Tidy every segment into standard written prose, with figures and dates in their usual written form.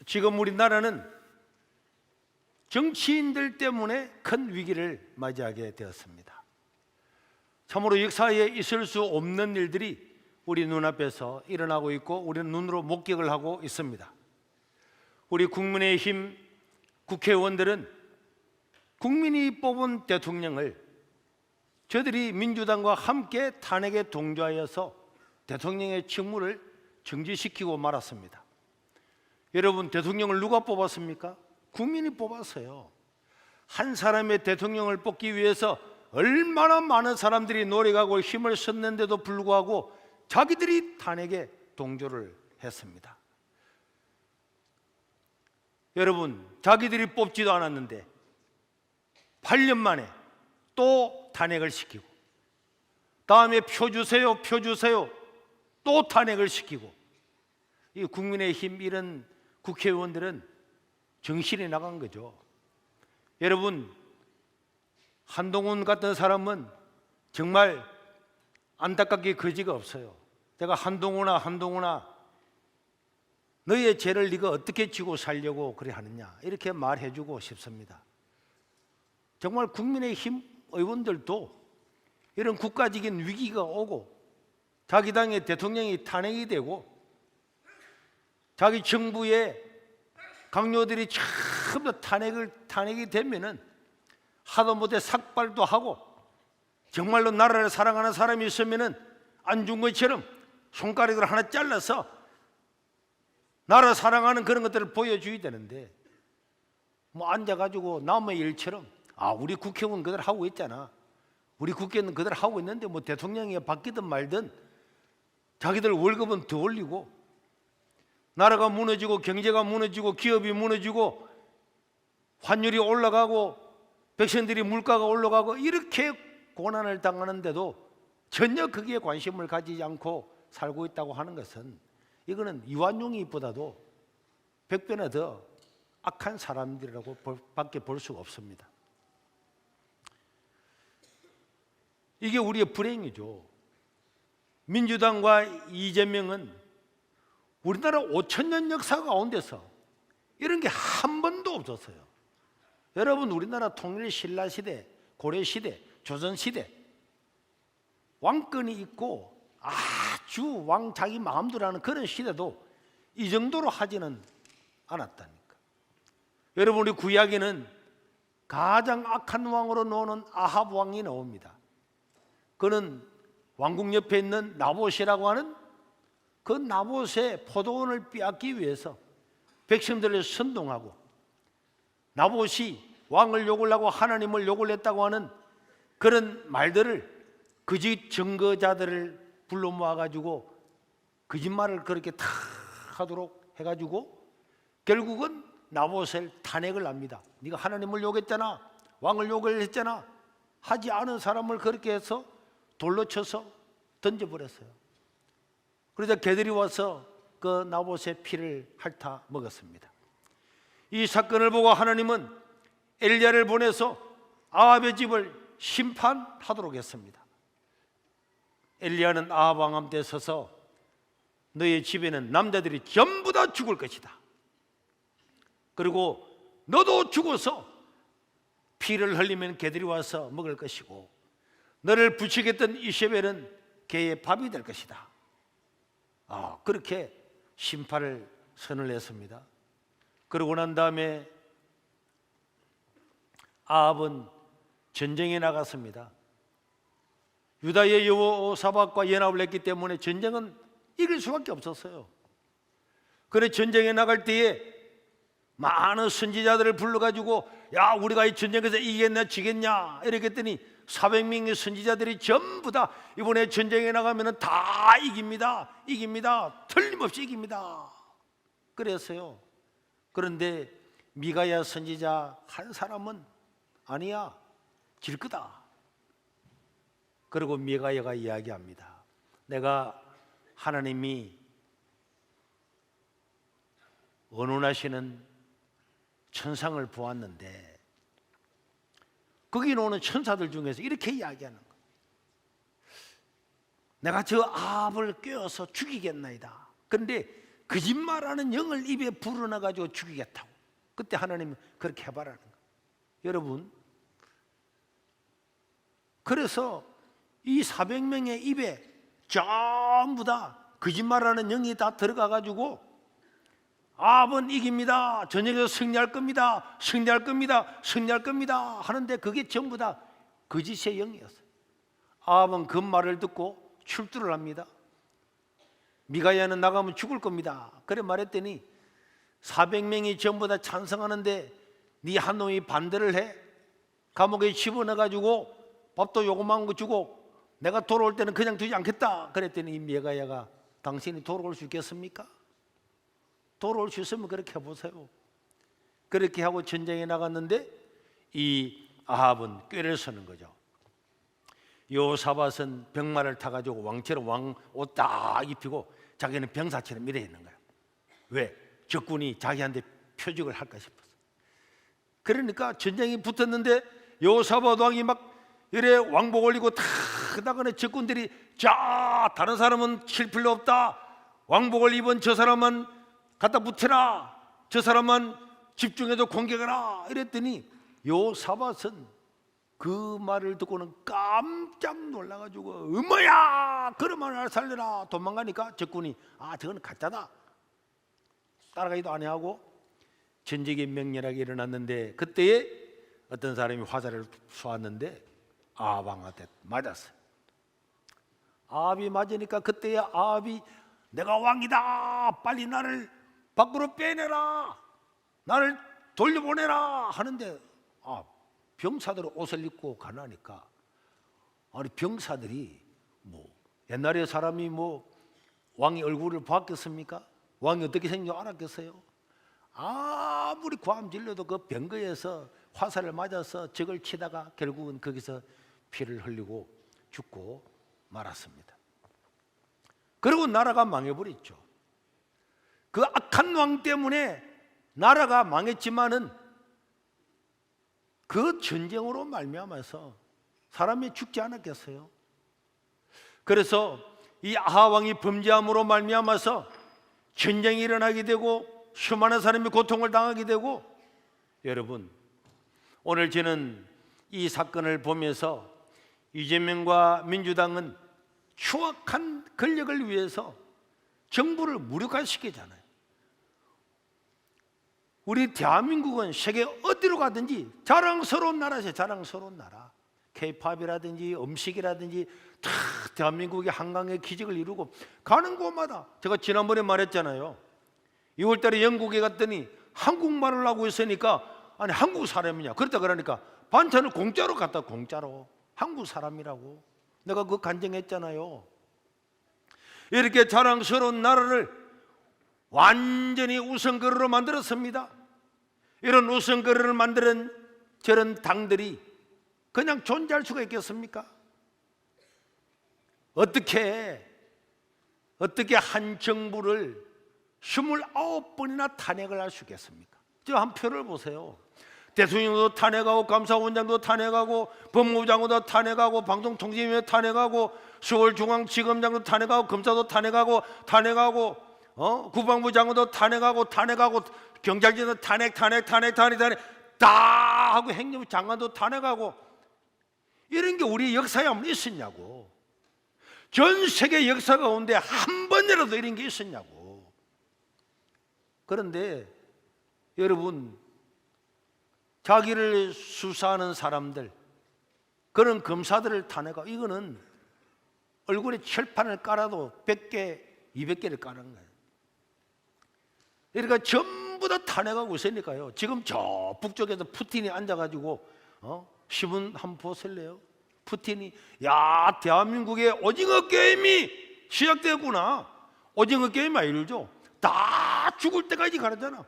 지금 우리나라는 정치인들 때문에 큰 위기를 맞이하게 되었습니다. 참으로 역사에 있을 수 없는 일들이 우리 눈앞에서 일어나고 있고 우리는 눈으로 목격을 하고 있습니다. 우리 국민의힘 국회의원들은 국민이 뽑은 대통령을 저들이 민주당과 함께 탄핵에 동조하여서 대통령의 직무를 정지시키고 말았습니다. 여러분, 대통령을 누가 뽑았습니까? 국민이 뽑았어요. 한 사람의 대통령을 뽑기 위해서 얼마나 많은 사람들이 노력하고 힘을 썼는데도 불구하고 자기들이 탄핵에 동조를 했습니다. 여러분, 자기들이 뽑지도 않았는데 8년 만에 또 탄핵을 시키고, 다음에 표 주세요, 표 주세요, 또 탄핵을 시키고, 이 국민의힘 이런 국회의원들은 정신이 나간 거죠. 여러분, 한동훈 같은 사람은 정말 안타깝게 거지가 없어요. 내가 한동훈아 너의 죄를 네가 어떻게 지고 살려고 그래 하느냐, 이렇게 말해주고 싶습니다. 정말 국민의힘 의원들도 이런 국가적인 위기가 오고 자기 당의 대통령이 탄핵이 되고 자기 정부의 강요들이 전부 탄핵이 되면은 하도 못해 삭발도 하고, 정말로 나라를 사랑하는 사람이 있으면은 안중근처럼 손가락을 하나 잘라서 나라 사랑하는 그런 것들을 보여줘야 되는데, 뭐 앉아가지고 남의 일처럼 우리 국회의원 그대로 하고 있잖아, 우리 국회의원 그대로 하고 있는데 뭐 대통령이 바뀌든 말든 자기들 월급은 더 올리고 나라가 무너지고 경제가 무너지고 기업이 무너지고 환율이 올라가고 백성들이 물가가 올라가고 이렇게 고난을 당하는데도 전혀 거기에 관심을 가지지 않고 살고 있다고 하는 것은, 이거는 이완용이보다도 100배나 더 악한 사람들이라고 밖에 볼 수가 없습니다. 이게 우리의 불행이죠. 민주당과 이재명은 우리나라 5,000년 역사 가운데서 이런 게 한 번도 없었어요. 여러분, 우리나라 통일 신라시대, 고려시대, 조선시대 왕권이 있고 아주 왕 자기 마음대로 하는 그런 시대도 이 정도로 하지는 않았다니까. 여러분, 우리 구약에는 가장 악한 왕으로 나오는 아합 왕이 나옵니다. 그는 왕궁 옆에 있는 나봇이라고 하는 그 나봇의 포도원을 빼앗기 위해서 백성들을 선동하고, 나봇이 왕을 욕을 하고 하나님을 욕을 했다고 하는 그런 말들을 거짓 증거자들을 불러 모아가지고 거짓말을 그렇게 다 하도록 해가지고 결국은 나봇을 탄핵을 합니다. 네가 하나님을 욕했잖아, 왕을 욕을 했잖아. 하지 않은 사람을 그렇게 해서 돌로 쳐서 던져버렸어요. 그러자 개들이 와서 그 나봇의 피를 핥아 먹었습니다. 이 사건을 보고 하나님은 엘리야를 보내서 아합의 집을 심판하도록 했습니다. 엘리야는 아합 왕 앞에 서서 너의 집에는 남자들이 전부 다 죽을 것이다. 그리고 너도 죽어서 피를 흘리면 개들이 와서 먹을 것이고, 너를 부추겼던 이세벨은 개의 밥이 될 것이다. 그렇게 심판을 선을 했습니다. 그러고 난 다음에 아합은 전쟁에 나갔습니다. 유다의 여호사밧과 연합을 했기 때문에 전쟁은 이길 수밖에 없었어요. 그래 전쟁에 나갈 때에 많은 선지자들을 불러가지고 야, 우리가 이 전쟁에서 이기겠냐 지겠냐 이렇게 했더니 400명의 선지자들이 전부 다 이번에 전쟁에 나가면 다 이깁니다, 이깁니다, 틀림없이 이깁니다 그랬어요. 그런데 미가야 선지자 한 사람은 아니야, 질 거다. 그리고 미가야가 이야기합니다. 내가 하나님이 언론하시는 천상을 보았는데 거기 나오는 천사들 중에서 이렇게 이야기하는 거예요. 내가 저 아합을 꿰어서 죽이겠나이다. 그런데 거짓말하는 영을 입에 불어넣어가지고 죽이겠다고. 그때 하나님은 그렇게 해봐라는 거예요. 여러분, 그래서 이 400명의 입에 전부 다 거짓말하는 영이 다 들어가가지고 아합은 이깁니다, 저녁에 승리할 겁니다, 승리할 겁니다, 승리할 겁니다 하는데 그게 전부 다 거짓의 영이었어요. 아합은 그 말을 듣고 출두를 합니다. 미가야는 나가면 죽을 겁니다. 그래 말했더니 400명이 전부 다 찬성하는데 네 한 놈이 반대를 해? 감옥에 집어넣어가지고 밥도 요거만 거 주고 내가 돌아올 때는 그냥 두지 않겠다. 그랬더니 이 미가야가 당신이 돌아올 수 있겠습니까? 돌아올 수 있으면 그렇게 해보세요. 그렇게 하고 전쟁에 나갔는데 이 아합은 꾀를 서는 거죠. 여호사밧은 병마를 타가지고 왕처럼 왕 옷 딱 입히고 자기는 병사처럼 이래 있는 거야. 왜? 적군이 자기한테 표적을 할까 싶어서. 그러니까 전쟁이 붙었는데 여호사밧 왕이 막 이래 왕복 올리고 탁 나가는 적군들이 자 다른 사람은 칠 필요 없다, 왕복을 입은 저 사람만 갖다 붙여라, 저 사람만 집중해서 공격하라 이랬더니 여호사밧은 그 말을 듣고는 깜짝 놀라가지고 뭐야 그러면 날 살려라 도망가니까 적군이 저건 가짜다 따라가기도 안 하고 전쟁이 맹렬하게 일어났는데 그때에 어떤 사람이 화살을 쏘았는데 아합 왕한테 맞았어요. 아합이 맞으니까 그때에 아합이 내가 왕이다, 빨리 나를 밖으로 빼내라, 나를 돌려보내라 하는데 병사들은 옷을 입고 가나니까 아니 병사들이 뭐 옛날에 사람이 뭐 왕의 얼굴을 봤겠습니까? 왕이 어떻게 생겨 알았겠어요? 아무리 고함 질러도 그 병거에서 화살을 맞아서 적을 치다가 결국은 거기서 피를 흘리고 죽고 말았습니다. 그리고 나라가 망해버렸죠. 그 악한 왕 때문에 나라가 망했지만은 그 전쟁으로 말미암아서 사람이 죽지 않았겠어요? 그래서 이 아합 왕이 범죄함으로 말미암아서 전쟁이 일어나게 되고 수많은 사람이 고통을 당하게 되고, 여러분 오늘 저는 이 사건을 보면서 이재명과 민주당은 추악한 권력을 위해서 정부를 무력화시키잖아요. 우리 대한민국은 세계 어디로 가든지 자랑스러운 나라죠. 자랑스러운 나라. K-팝이라든지 음식이라든지 다 대한민국이 한강의 기적을 이루고 가는 곳마다, 제가 지난번에 말했잖아요. 2월달에 영국에 갔더니 한국말을 하고 있으니까 아니 한국 사람이냐 그렇다 그러니까 반찬을 공짜로 갖다, 공짜로 한국 사람이라고 내가 그거 간증했잖아요. 이렇게 자랑스러운 나라를 완전히 우선거리로 만들었습니다. 이런 우선거리를 만드는 저런 당들이 그냥 존재할 수가 있겠습니까? 어떻게 한 정부를 29번이나 탄핵을 할 수 있겠습니까? 저 한 표를 보세요. 대통령도 탄핵하고 감사원장도 탄핵하고 법무부장도 탄핵하고 방송통신위원회 탄핵하고 서울중앙지검장도 탄핵하고 검사도 탄핵하고 국방부 장관도 탄핵하고 경찰청도 탄핵 다 하고 행정부 장관도 탄핵하고 이런 게 우리 역사에 한번 있었냐고. 전 세계 역사 가운데 한 번이라도 이런 게 있었냐고. 그런데 여러분, 자기를 수사하는 사람들, 그런 검사들을 탄핵하고, 이거는 얼굴에 철판을 깔아도 100개, 200개를 까는 거예요. 그러니까 전부 다 탄핵하고 있으니까요. 지금 저 북쪽에서 푸틴이 앉아가지고 신문 한번 보실래요? 푸틴이 야 대한민국의 오징어 게임이 시작되었구나. 오징어 게임 알죠? 다 죽을 때까지 가르잖아.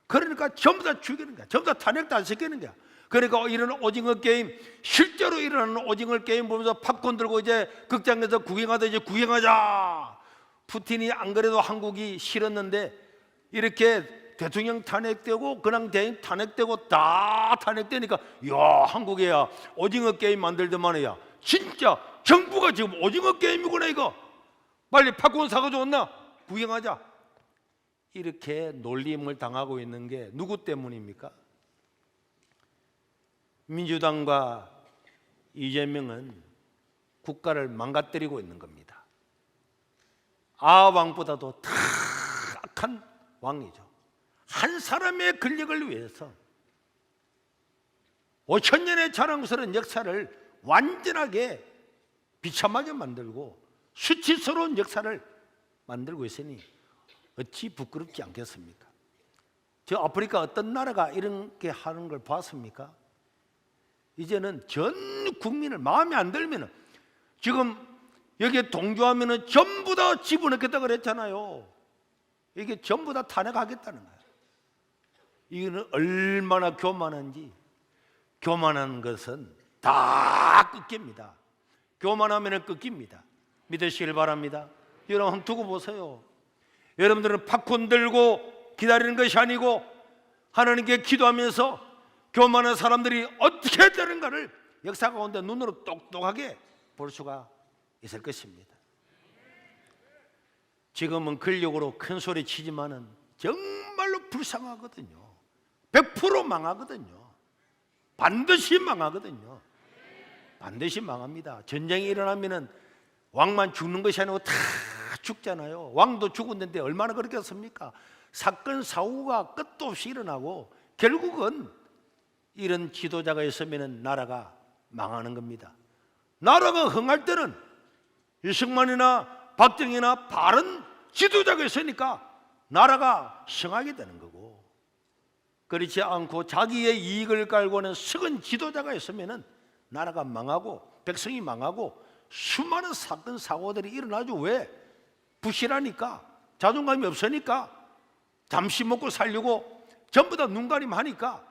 그러니까 전부 다 죽이는 거야. 전부 다 탄핵도 안 시키는 거야. 그러니까 이런 오징어 게임, 실제로 일어나는 오징어 게임 보면서 팝콘 들고 이제 극장에서 구경하다 이제 구경하자. 푸틴이 안 그래도 한국이 싫었는데 이렇게 대통령 탄핵되고 그냥 대인 탄핵되고 다 탄핵되니까 야 한국에야 오징어 게임 만들더만이야. 진짜 정부가 지금 오징어 게임이구나 이거. 빨리 팝콘 사가지고 온나 구경하자. 이렇게 놀림을 당하고 있는 게 누구 때문입니까? 민주당과 이재명은 국가를 망가뜨리고 있는 겁니다. 아왕보다도 더 악한 왕이죠. 한 사람의 권력을 위해서 5,000년의 자랑스러운 역사를 완전하게 비참하게 만들고 수치스러운 역사를 만들고 있으니 어찌 부끄럽지 않겠습니까? 저 아프리카 어떤 나라가 이렇게 하는 걸 봤습니까? 이제는 전 국민을 마음에 안 들면 지금 여기에 동조하면 전부 다 집어넣겠다 그랬잖아요. 이게 전부 다 탄핵하겠다는 거예요. 이거는 얼마나 교만한지. 교만한 것은 다 끊깁니다. 교만하면 끊깁니다. 믿으시길 바랍니다. 여러분 한번 두고 보세요. 여러분들은 팝콘 들고 기다리는 것이 아니고 하나님께 기도하면서 교만한 사람들이 어떻게 되는가를 역사 가운데 눈으로 똑똑하게 볼 수가 있을 것입니다. 지금은 권력으로 큰 소리 치지만은 정말로 불쌍하거든요. 100% 망하거든요. 반드시 망하거든요. 반드시 망합니다. 전쟁이 일어나면은 왕만 죽는 것이 아니고 다 죽잖아요. 왕도 죽었는데 얼마나 그렇겠습니까? 사건 사고가 끝도 없이 일어나고 결국은 이런 지도자가 있으면 나라가 망하는 겁니다. 나라가 흥할 때는 유승만이나 박정희나 바른 지도자가 있으니까 나라가 성하게 되는 거고, 그렇지 않고 자기의 이익을 깔고는 썩은 지도자가 있으면 나라가 망하고 백성이 망하고 수많은 사건 사고들이 일어나죠. 왜? 부실하니까, 자존감이 없으니까, 잠시 먹고 살려고 전부 다 눈가림하니까,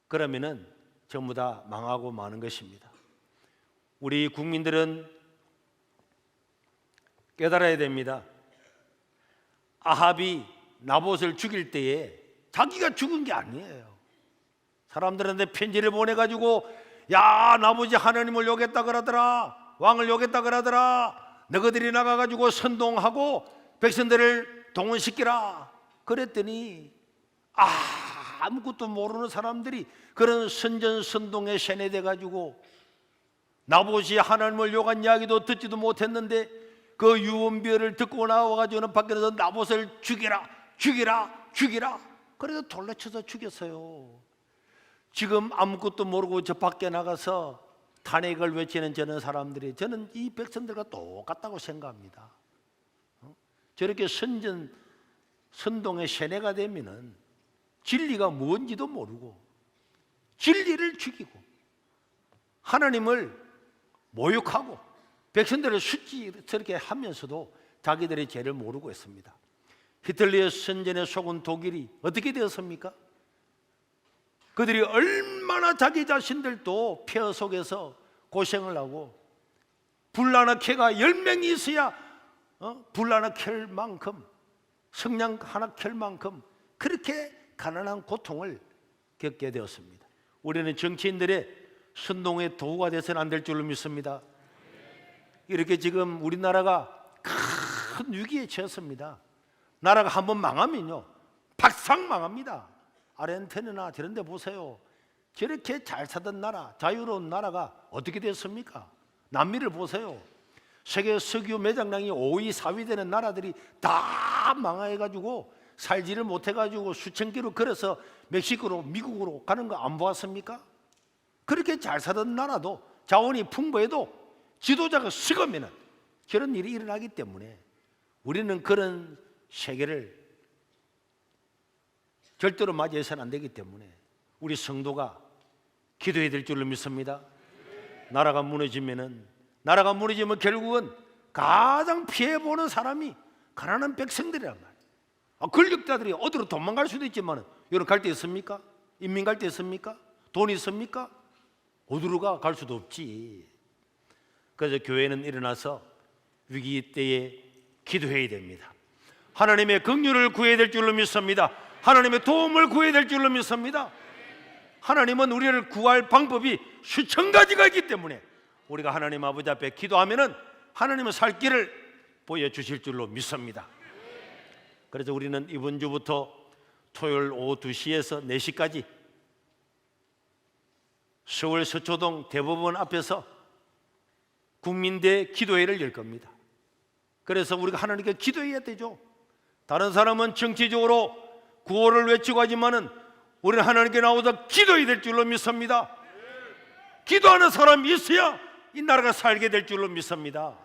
그러면은 전부 다 망하고 마는 것입니다. 우리 국민들은 깨달아야 됩니다. 아합이 나봇을 죽일 때에 자기가 죽은 게 아니에요. 사람들한테 편지를 보내가지고, 야, 나봇이 하나님을 욕했다 그러더라, 왕을 욕했다 그러더라, 너희들이 나가가지고 선동하고 백성들을 동원시키라 그랬더니 아무것도 모르는 사람들이 그런 선전선동에 세뇌돼가지고 나봇이 하나님을 욕한 이야기도 듣지도 못했는데 그 유언비어를 듣고 나와가지고는 밖에서 나봇을 죽이라 죽이라 죽이라, 그래서 돌로 쳐서 죽였어요. 지금 아무것도 모르고 저 밖에 나가서 탄핵을 외치는 저는 사람들이, 저는 이 백성들과 똑같다고 생각합니다. 저렇게 선동의 세뇌가 되면은 진리가 뭔지도 모르고 진리를 죽이고 하나님을 모욕하고 백성들을 수치스럽게 하면서도 자기들의 죄를 모르고 있습니다. 히틀러의 선전에 속은 독일이 어떻게 되었습니까? 그들이 얼마나 자기 자신들도 폐허 속에서 고생을 하고, 불 하나 켜가 10명이 있어야 불 하나 켤 만큼, 성냥 하나 켤 만큼 그렇게 가난한 고통을 겪게 되었습니다. 우리는 정치인들의 선동의 도구가 돼서는 안 될 줄로 믿습니다. 이렇게 지금 우리나라가 큰 위기에 처했습니다. 나라가 한번 망하면요 박상 망합니다. 아르헨티나나 저런 데 보세요. 저렇게 잘 사던 나라, 자유로운 나라가 어떻게 됐습니까? 남미를 보세요. 세계 석유 매장량이 5위, 4위 되는 나라들이 다 망해가지고 살지를 못해가지고 수천 킬로 걸어서 멕시코로, 미국으로 가는 거 안 보았습니까? 그렇게 잘 사던 나라도 자원이 풍부해도 지도자가 썩으면 저런 일이 일어나기 때문에 우리는 그런 세계를 절대로 맞이해서는 안 되기 때문에 우리 성도가 기도해야 될 줄로 믿습니다. 나라가 무너지면 결국은 가장 피해보는 사람이 가난한 백성들이란 말이에요. 권력자들이 어디로 도망갈 수도 있지만 여러분 갈 데 있습니까? 인민 갈 데 있습니까? 돈 있습니까? 어디로 갈 수도 없지. 그래서 교회는 일어나서 위기 때에 기도해야 됩니다. 하나님의 긍휼을 구해야 될 줄로 믿습니다. 하나님의 도움을 구해야 될 줄로 믿습니다. 하나님은 우리를 구할 방법이 수천 가지가 있기 때문에 우리가 하나님 아버지 앞에 기도하면은 하나님은 살 길을 보여주실 줄로 믿습니다. 그래서 우리는 이번 주부터 토요일 오후 2시에서 4시까지 서울 서초동 대법원 앞에서 국민대 기도회를 열 겁니다. 그래서 우리가 하나님께 기도해야 되죠. 다른 사람은 정치적으로 구호를 외치고 하지만은 우리는 하나님께 나오자 기도해야 될 줄로 믿습니다. 기도하는 사람이 있어야 이 나라가 살게 될 줄로 믿습니다.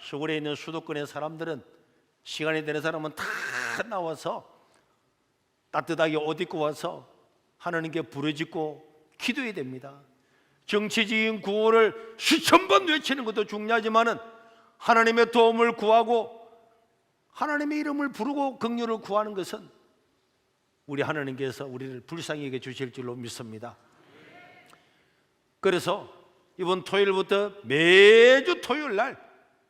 서울에 있는 수도권의 사람들은 시간이 되는 사람은 다 나와서 따뜻하게 옷 입고 와서 하나님께 부르짖고 기도해야 됩니다. 정치적인 구호를 수천 번 외치는 것도 중요하지만은 하나님의 도움을 구하고 하나님의 이름을 부르고 긍휼을 구하는 것은 우리 하나님께서 우리를 불쌍히 여겨 주실 줄로 믿습니다. 그래서 이번 토요일부터 매주 토요일 날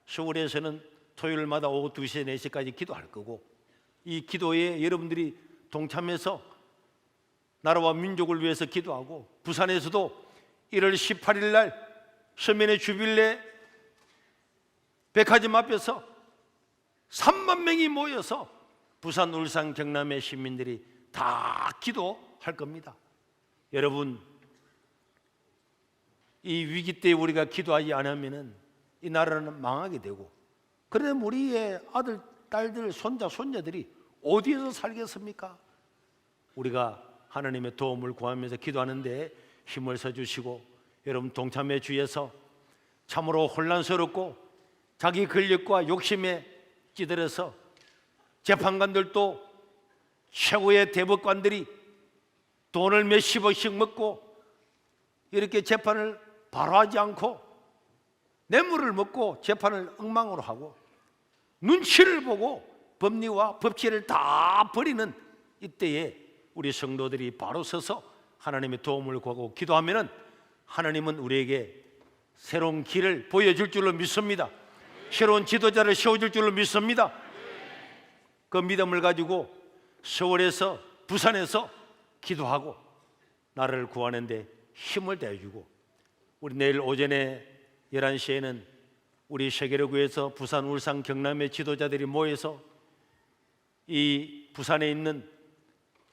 서울에서는 토요일마다 오후 2시, 4시까지 기도할 거고, 이 기도에 여러분들이 동참해서 나라와 민족을 위해서 기도하고, 부산에서도 1월 18일 날 서면의 주빌레 백화점 앞에서 3만 명이 모여서 부산, 울산, 경남의 시민들이 다 기도할 겁니다. 여러분, 이 위기 때 우리가 기도하지 않으면 이 나라는 망하게 되고, 그럼 우리의 아들, 딸들, 손자, 손녀들이 어디에서 살겠습니까? 우리가 하나님의 도움을 구하면서 기도하는데 힘을 써주시고, 여러분 동참해 주셔서 참으로 혼란스럽고 자기 권력과 욕심에 찌들어서 재판관들도 최고의 대법관들이 돈을 몇십억씩 먹고 이렇게 재판을 바로 하지 않고 뇌물을 먹고 재판을 엉망으로 하고 눈치를 보고 법리와 법치를 다 버리는 이때에 우리 성도들이 바로 서서 하나님의 도움을 구하고 기도하면은 하나님은 우리에게 새로운 길을 보여줄 줄로 믿습니다. 새로운 지도자를 세워줄 줄로 믿습니다. 그 믿음을 가지고 서울에서 부산에서 기도하고 나라를 구하는데 힘을 대주고, 우리 내일 오전에 11시에는 우리 세계로교에서 부산, 울산, 경남의 지도자들이 모여서 이 부산에 있는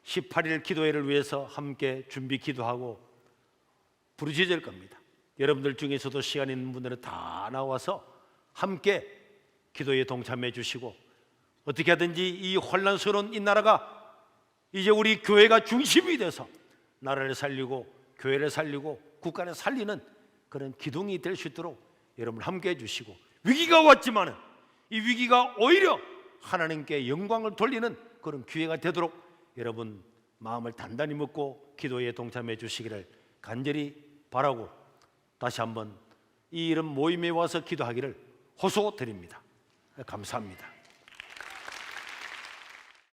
18일 기도회를 위해서 함께 준비 기도하고 부르짖을 겁니다. 여러분들 중에서도 시간 있는 분들은 다 나와서 함께 기도에 동참해 주시고, 어떻게 하든지 이 혼란스러운 이 나라가 이제 우리 교회가 중심이 돼서 나라를 살리고 교회를 살리고 국가를 살리는 그런 기둥이 될 수 있도록 여러분 함께 해주시고, 위기가 왔지만은 이 위기가 오히려 하나님께 영광을 돌리는 그런 기회가 되도록 여러분 마음을 단단히 먹고 기도에 동참해 주시기를 간절히 바라고, 다시 한번 이 이런 모임에 와서 기도하기를 호소드립니다. 감사합니다.